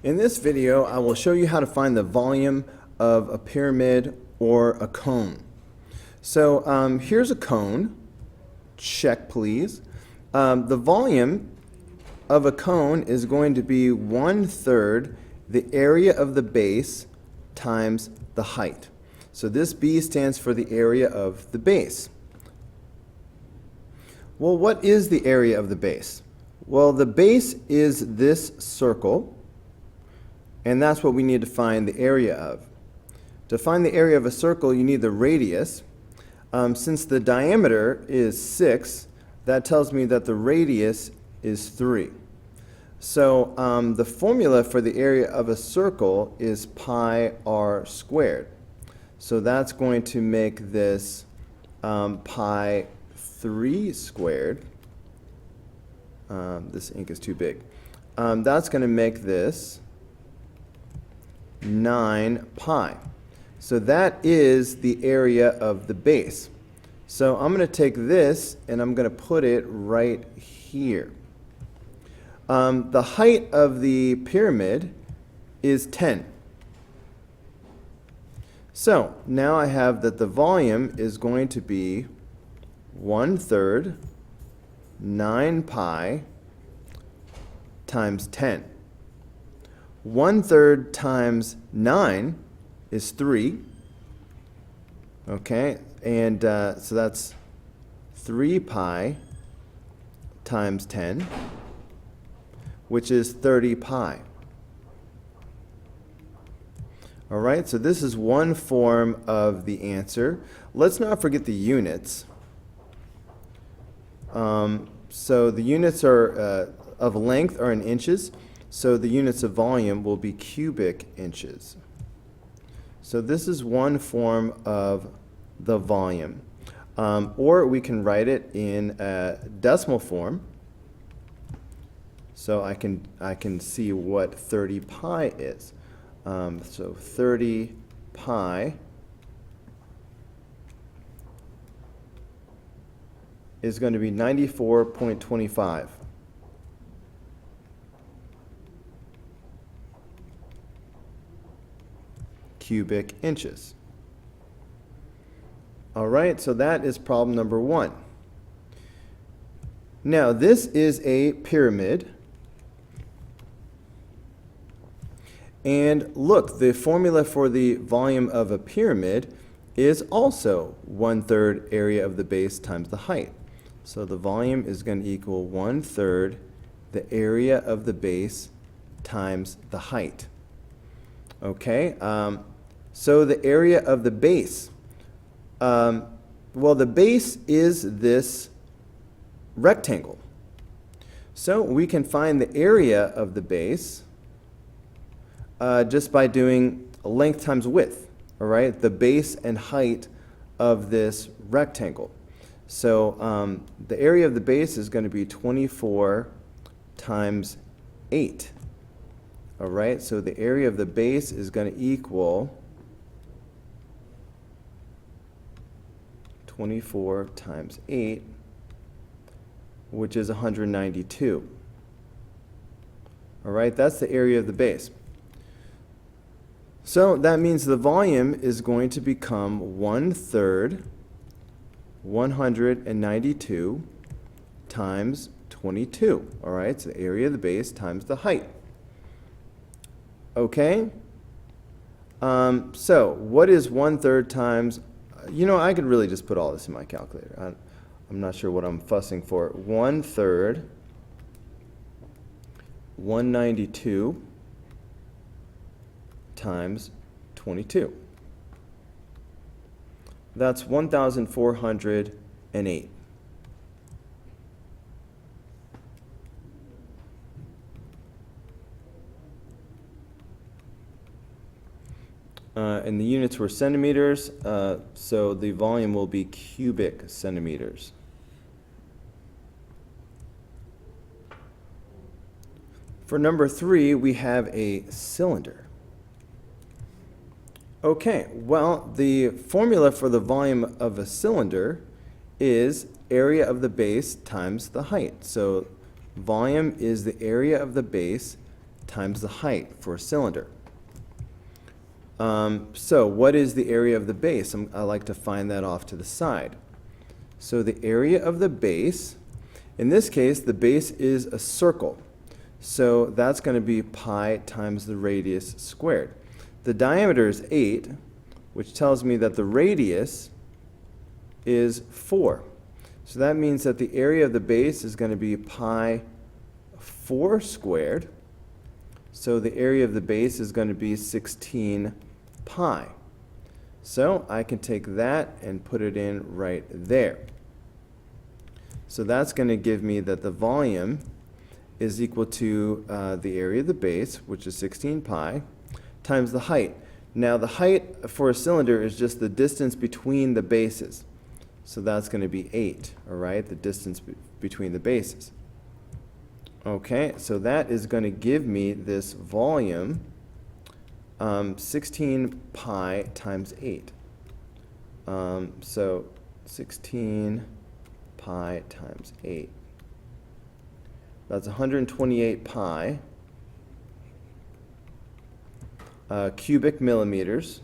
In this video, I will show you how to find the volume of a pyramid or a cone. So here's a cone. Check, please. The volume of a cone is going to be 1/3 the area of the base times the height. So this B stands for the area of the base. Well, what is the area of the base? Well, the base is this circle, and that's what we need to find the area of. To find the area of a circle, you need the radius. Since the diameter is 6, that tells me that the radius is 3. So the formula for the area of a circle is pi r squared. So that's going to make this pi 3 squared. This ink is too big. That's going to make this 9 pi. So that is the area of the base. So I'm going to take this and I'm going to put it right here. The height of the pyramid is 10. So now I have that the volume is going to be 1/3 9 pi times 10. 1/3 times 9 is 3. Okay, and so that's 3 pi times 10, which is 30 pi. All right, so this is one form of the answer. Let's not forget the units. So the units are of length are in inches, so the units of volume will be cubic inches. So this is one form of the volume. Or we can write it in a decimal form. So I can see what 30 pi is. So 30 pi is going to be 94.25. Cubic inches. All right, so that is problem number 1. Now, this is a pyramid. And look, the formula for the volume of a pyramid is also 1/3 area of the base times the height. So the volume is going to equal 1/3 the area of the base times the height. Okay, so the area of the base. Well, the base is this rectangle. So we can find the area of the base just by doing length times width, all right? The base and height of this rectangle. So the area of the base is going to be 24 times 8, all right? So the area of the base is going to equal 24 times 8, which is 192. All right, that's the area of the base. So that means the volume is going to become 1/3 192 times 22. All right, so the area of the base times the height. Okay, so what is 1/3 times, I could really just put all this in my calculator. I'm not sure what I'm fussing for. 1/3 192 times 22. That's 1,408. And the units were centimeters, so the volume will be cubic centimeters. For number 3, we have a cylinder. Okay, well, the formula for the volume of a cylinder is area of the base times the height. So volume is the area of the base times the height for a cylinder. So what is the area of the base? I like to find that off to the side. So the area of the base, in this case, the base is a circle. So that's going to be pi times the radius squared. The diameter is 8, which tells me that the radius is 4. So that means that the area of the base is going to be pi 4 squared. So the area of the base is going to be 16 pi. So I can take that and put it in right there. So that's going to give me that the volume is equal to the area of the base, which is 16 pi, times the height. Now the height for a cylinder is just the distance between the bases. So that's going to be 8, all right, the distance between the bases. Okay, so that is going to give me this volume, 16 pi times 8. So 16 pi times 8. That's 128 pi cubic millimeters.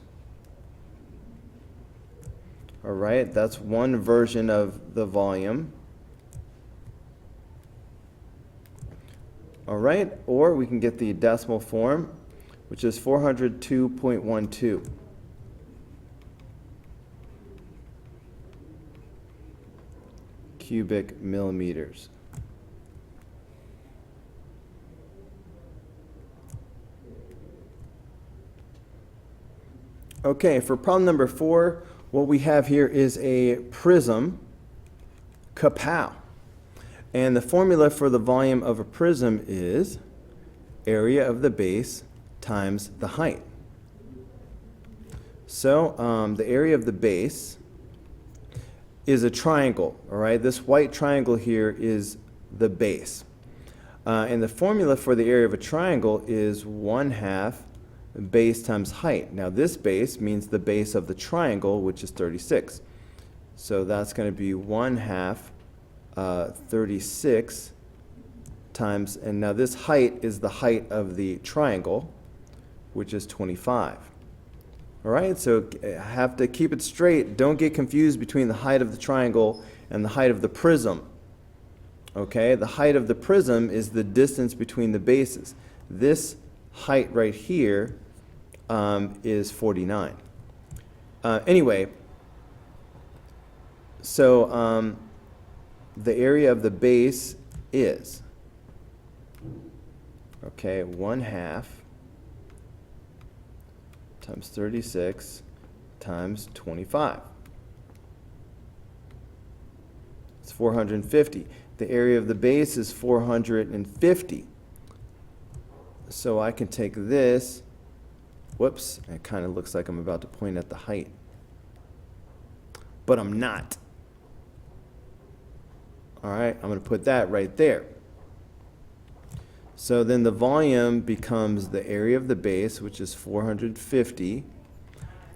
All right, that's one version of the volume. All right, or we can get the decimal form, which is 402.12. Cubic millimeters. Okay, for problem number 4, what we have here is a prism, kapow. And the formula for the volume of a prism is area of the base times the height. So the area of the base is a triangle, all right? This white triangle here is the base. And the formula for the area of a triangle is 1/2 base times height. Now this base means the base of the triangle, which is 36. So that's going to be 1/2 36 times, and now this height is the height of the triangle, which is 25. All right, so have to keep it straight. Don't get confused between the height of the triangle and the height of the prism. Okay, the height of the prism is the distance between the bases. This height right here is 49. Anyway, so the area of the base is, okay, 1/2 times 36 times 25. It's 450. The area of the base is 450. So I can take this, whoops, it kind of looks like I'm about to point at the height, but I'm not. All right, I'm going to put that right there. So then the volume becomes the area of the base, which is 450,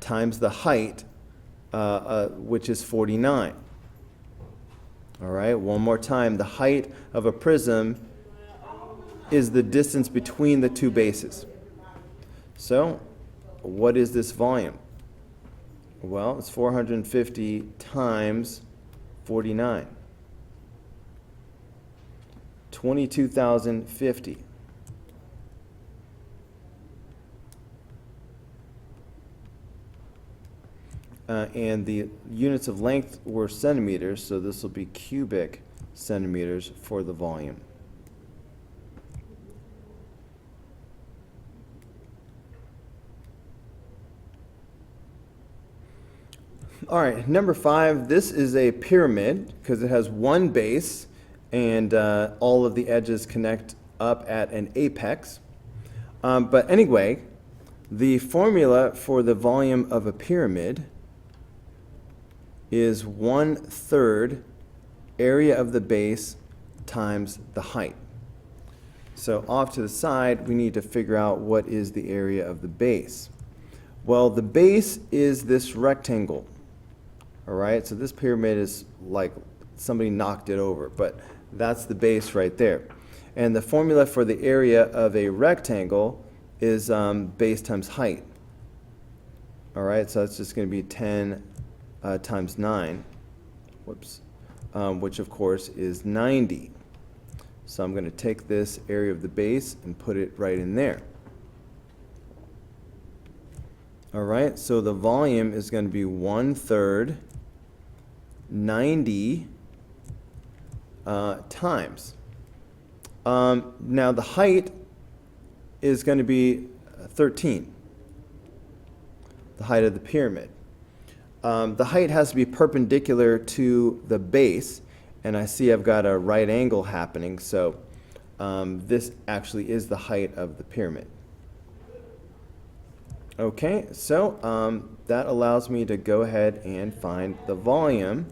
times the height, which is 49. All right, one more time. The height of a prism is the distance between the two bases. So what is this volume? Well, it's 450 times 49. 22,050. And the units of length were centimeters, so this will be cubic centimeters for the volume. All right, number 5, this is a pyramid because it has one base and all of the edges connect up at an apex. But anyway, the formula for the volume of a pyramid is 1/3 area of the base times the height. So off to the side, we need to figure out what is the area of the base. Well, the base is this rectangle. All right, so this pyramid is like somebody knocked it over, but that's the base right there. And the formula for the area of a rectangle is base times height. All right, so that's just going to be 10 times 9, whoops, which of course is 90. So I'm going to take this area of the base and put it right in there. All right, so the volume is going to be 1/3 90 times. Now the height is going to be 13, the height of the pyramid. The height has to be perpendicular to the base, and I see I've got a right angle happening, so this actually is the height of the pyramid. Okay, so that allows me to go ahead and find the volume.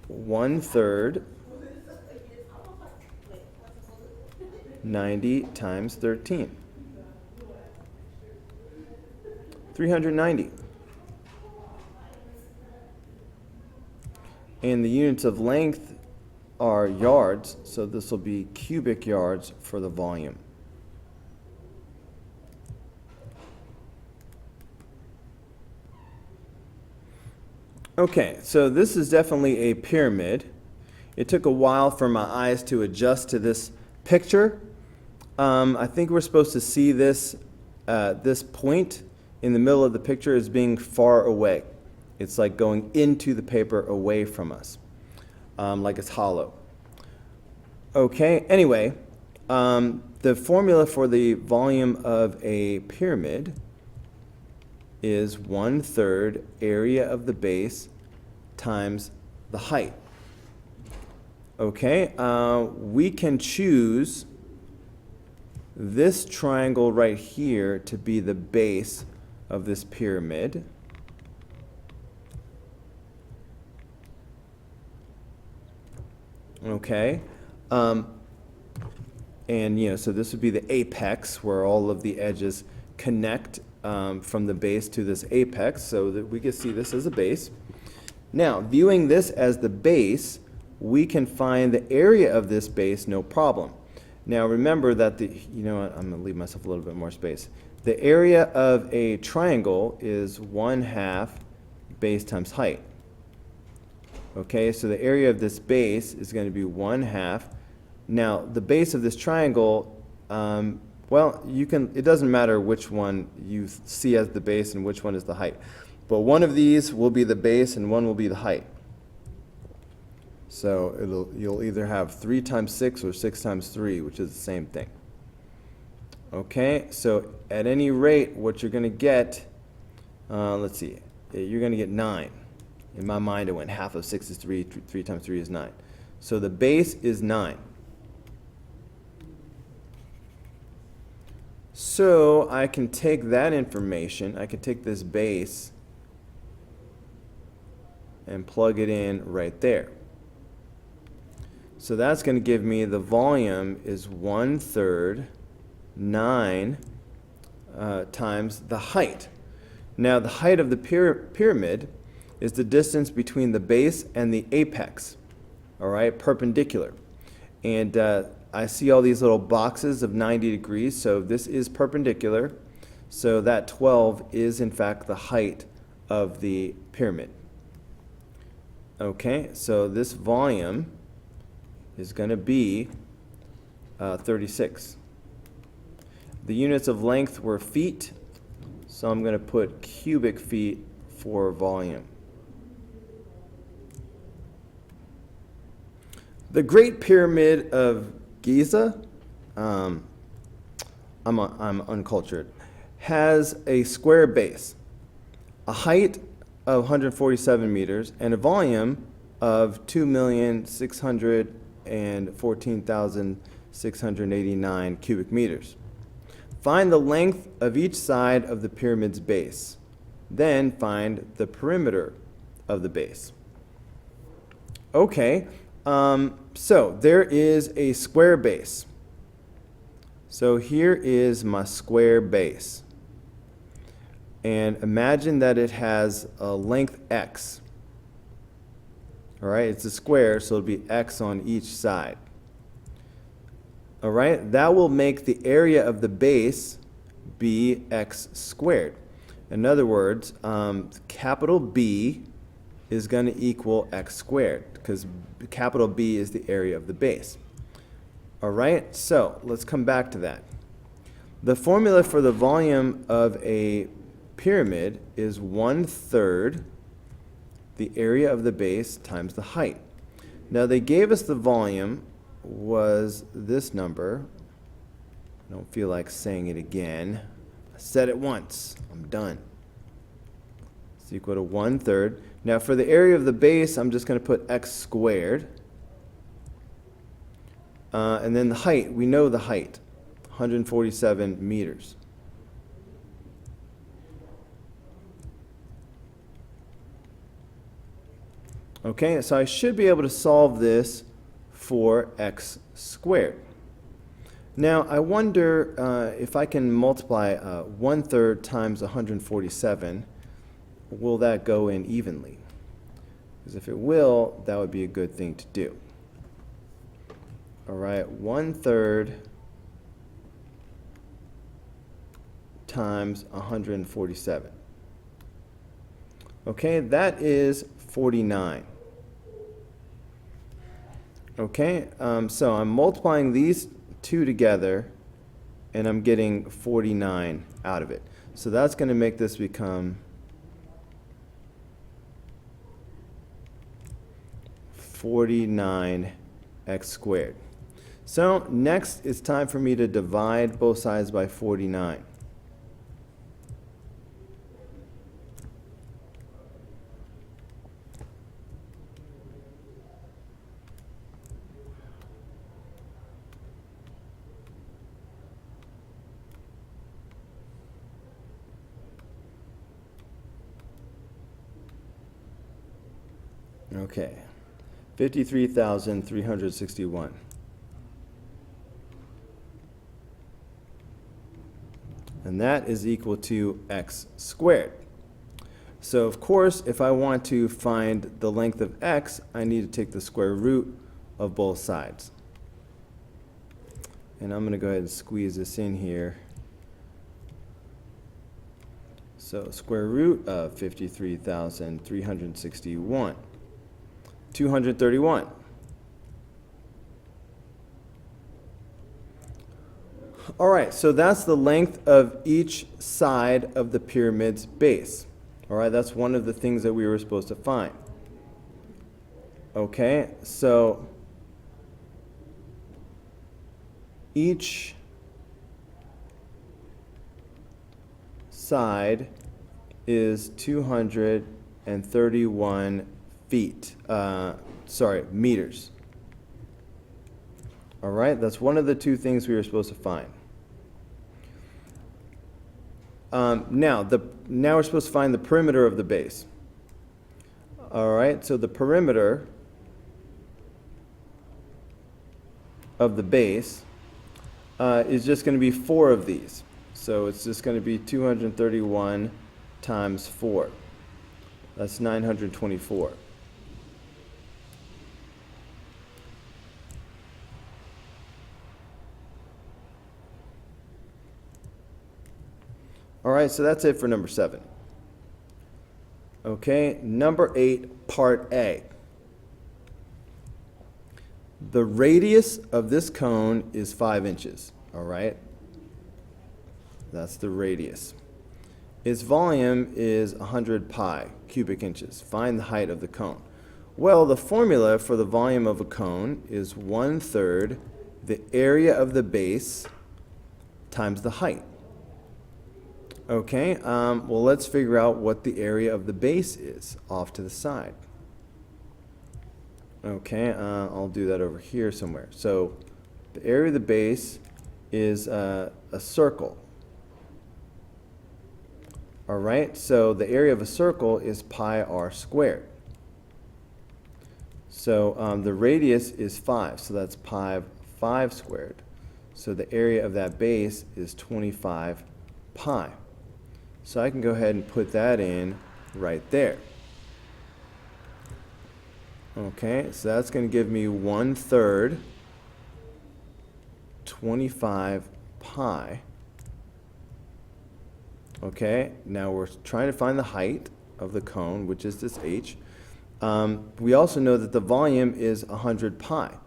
1/3 90 times 13. 390. And the units of length are yards, so this will be cubic yards for the volume. Okay, so this is definitely a pyramid. It took a while for my eyes to adjust to this picture. I think we're supposed to see this point in the middle of the picture as being far away. It's like going into the paper away from us, like it's hollow. Okay, anyway, the formula for the volume of a pyramid is 1/3 area of the base times the height. Okay, we can choose this triangle right here to be the base of this pyramid. Okay, and so this would be the apex where all of the edges connect from the base to this apex, so that we can see this as a base. Now, viewing this as the base, we can find the area of this base, no problem. Now remember that I'm going to leave myself a little bit more space. The area of a triangle is 1/2 base times height. Okay, so the area of this base is going to be 1/2. Now, the base of this triangle, well, it doesn't matter which one you see as the base and which one is the height. But one of these will be the base and one will be the height. So you'll either have 3 times 6 or 6 times 3, which is the same thing. Okay, so at any rate, what you're going to get, let's see, you're going to get 9. In my mind, it went 1/2 of 6 is 3, 3 times 3 is 9. So the base is 9. So I can take that information, I can take this base and plug it in right there. So that's going to give me the volume is 1/3 9 times the height. Now the height of the pyramid is the distance between the base and the apex, all right, perpendicular. And I see all these little boxes of 90 degrees, so this is perpendicular. So that 12 is in fact the height of the pyramid. Okay, so this volume is going to be 36. The units of length were feet, so I'm going to put cubic feet for volume. The Great Pyramid of Giza, I'm uncultured, has a square base, a height of 147 meters, and a volume of 2,614,689 cubic meters. Find the length of each side of the pyramid's base. Then find the perimeter of the base. Okay, so there is a square base. So here is my square base. And imagine that it has a length x. All right, it's a square, so it'll be x on each side. All right, that will make the area of the base be x squared. In other words, capital B is going to equal x squared because capital B is the area of the base. All right, so let's come back to that. The formula for the volume of a pyramid is 1/3 the area of the base times the height. Now they gave us the volume was this number. I don't feel like saying it again. I said it once. I'm done. It's equal to 1/3. Now for the area of the base, I'm just going to put x squared. And then the height, we know the height, 147 meters. Okay, so I should be able to solve this for x squared. Now, I wonder if I can multiply 1/3 times 147, will that go in evenly? Because if it will, that would be a good thing to do. All right, 1/3 times 147. Okay, that is 49. Okay, so I'm multiplying these two together, and I'm getting 49 out of it. So that's going to make this become 49x squared. So next, it's time for me to divide both sides by 49. Okay, 53,361. And that is equal to x squared. So of course, if I want to find the length of x, I need to take the square root of both sides. And I'm going to go ahead and squeeze this in here. So square root of 53,361. 231. All right, so that's the length of each side of the pyramid's base. All right, that's one of the things that we were supposed to find. Okay, so each side is 231 feet, meters. All right, that's one of the two things we were supposed to find. Now we're supposed to find the perimeter of the base. All right, so the perimeter of the base is just going to be 4 of these. So it's just going to be 231 times 4. That's 924. All right, so that's it for number 7. Okay, number 8, part A. The radius of this cone is 5 inches, all right? That's the radius. Its volume is 100 pi cubic inches. Find the height of the cone. Well, the formula for the volume of a cone is 1/3 the area of the base times the height. Okay, well, let's figure out what the area of the base is off to the side. Okay, I'll do that over here somewhere. So the area of the base is a circle. All right, so the area of a circle is pi r squared. So the radius is 5, so that's pi 5 squared. So the area of that base is 25 pi. So I can go ahead and put that in right there. Okay, so that's going to give me 1/3 25 pi. Okay, now we're trying to find the height of the cone, which is this h. We also know that the volume is 100 pi.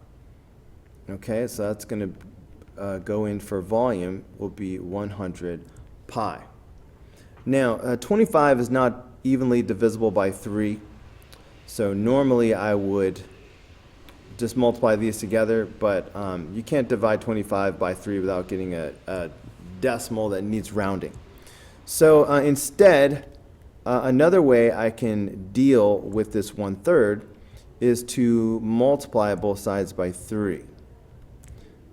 Okay, so that's going to go in for volume will be 100 pi. Now, 25 is not evenly divisible by 3, so normally I would just multiply these together, but you can't divide 25 by 3 without getting a decimal that needs rounding. So instead, another way I can deal with this 1/3 is to multiply both sides by 3.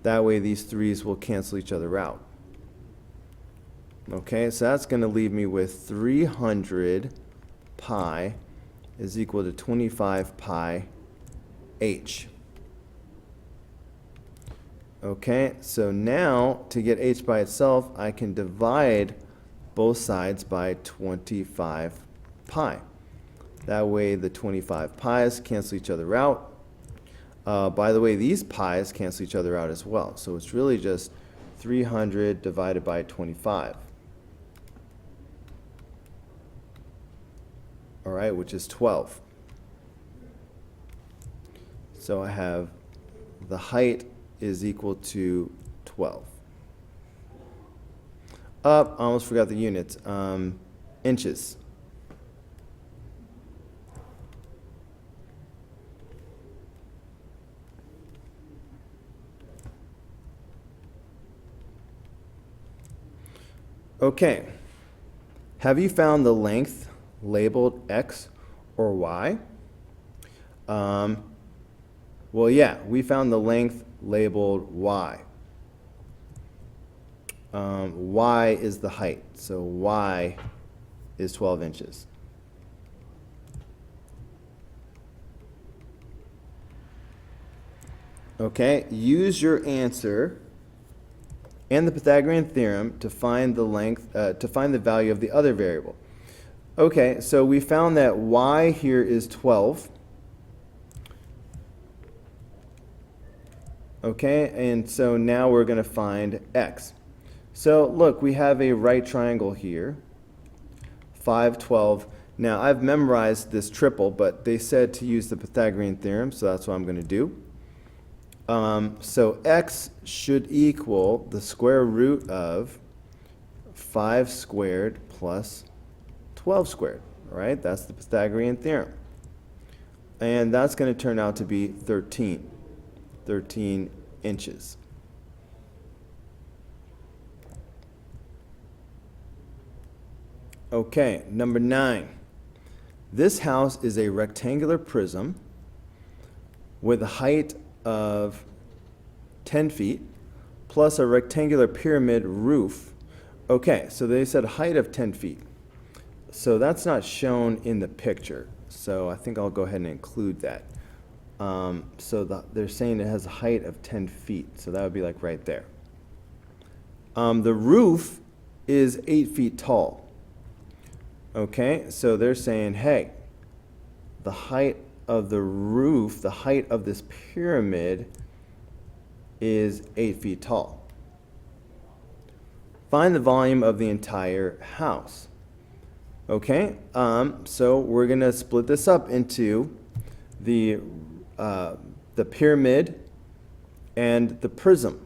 That way these 3's will cancel each other out. Okay, so that's going to leave me with 300 pi is equal to 25 pi h. Okay, so now to get h by itself, I can divide both sides by 25 pi. That way the 25 pi's cancel each other out. By the way, these pi's cancel each other out as well. So it's really just 300 divided by 25. All right, which is 12. So I have the height is equal to 12. I almost forgot the units. Inches. Okay. Have you found the length labeled X or Y? Well, yeah, we found the length labeled Y. Y is the height, so Y is 12 inches. Okay, use your answer and the Pythagorean theorem to find the length, to find the value of the other variable. Okay, so we found that Y here is 12. Okay, and so now we're going to find X. So look, we have a right triangle here, 5, 12. Now I've memorized this triple, but they said to use the Pythagorean theorem, so that's what I'm going to do. So X should equal the square root of 5 squared plus 12 squared. All right, that's the Pythagorean theorem. And that's going to turn out to be 13 inches. Okay, number 9. This house is a rectangular prism with a height of 10 feet plus a rectangular pyramid roof. Okay, so they said height of 10 feet. So that's not shown in the picture. So I think I'll go ahead and include that. They're saying it has a height of 10 feet. So that would be like right there. The roof is 8 feet tall. Okay, so they're saying, hey, the height of the roof, the height of this pyramid is 8 feet tall. Find the volume of the entire house. Okay, so we're going to split this up into the pyramid and the prism.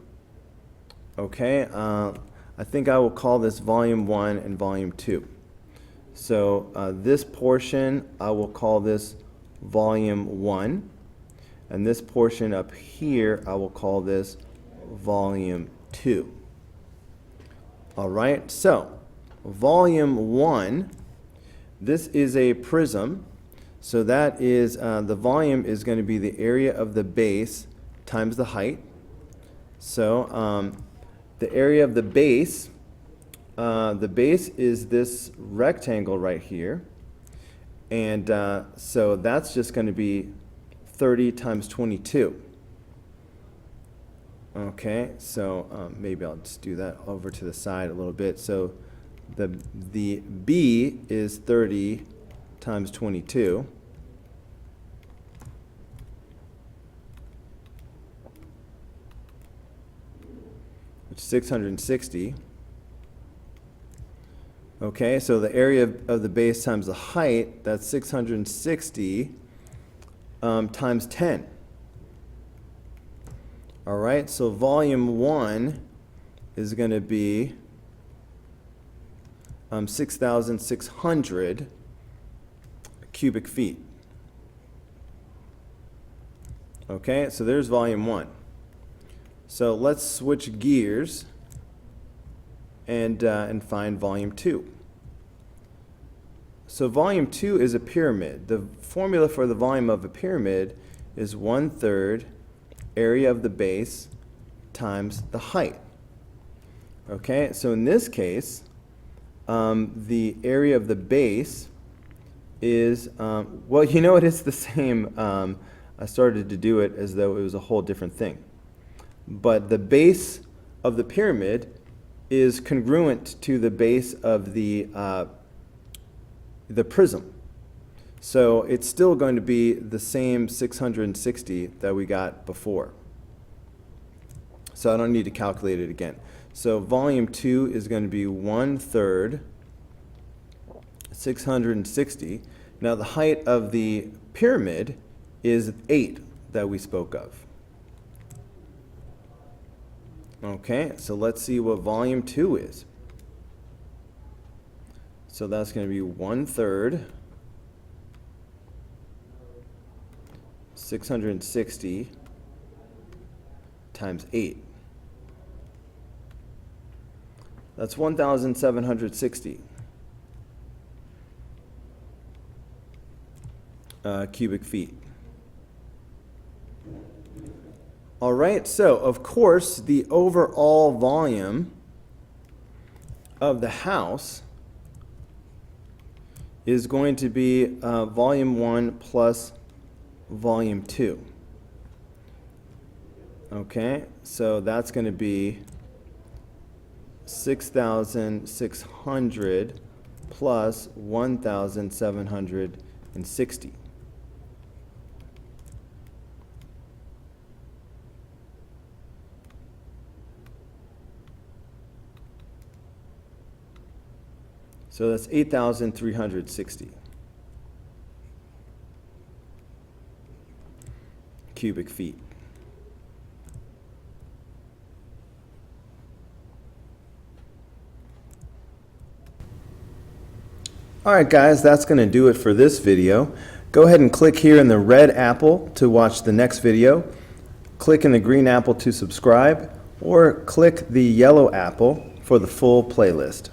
Okay, I think I will call this volume 1 and volume 2. So this portion, I will call this volume 1. And this portion up here, I will call this volume 2. All right, so volume 1, this is a prism. So that is, the volume is going to be the area of the base times the height. So the area of the base is this rectangle right here. And so that's just going to be 30 times 22. Okay, so maybe I'll just do that over to the side a little bit. So the B is 30 times 22. which is 660. Okay, so the area of the base times the height, that's 660 times 10. All right, so volume 1 is going to be 6,600 cubic feet. Okay, so there's volume 1. So let's switch gears and find volume 2. So volume 2 is a pyramid. The formula for the volume of a pyramid is 1/3 area of the base times the height. Okay, so in this case, the area of the base is, well, you know, it is the same. I started to do it as though it was a whole different thing. But the base of the pyramid is congruent to the base of the prism. So it's still going to be the same 660 that we got before. So I don't need to calculate it again. So volume 2 is going to be 1/3 660. Now the height of the pyramid is 8 that we spoke of. Okay, so let's see what volume 2 is. So that's going to be 1/3 660 times 8. That's 1,760 cubic feet. All right, so of course the overall volume of the house is going to be volume 1 plus volume 2. Okay, so that's going to be 6,600 plus 1,760. So that's 8,360 cubic feet. All right, guys, that's going to do it for this video. Go ahead and click here in the red apple to watch the next video. Click in the green apple to subscribe, or click the yellow apple for the full playlist.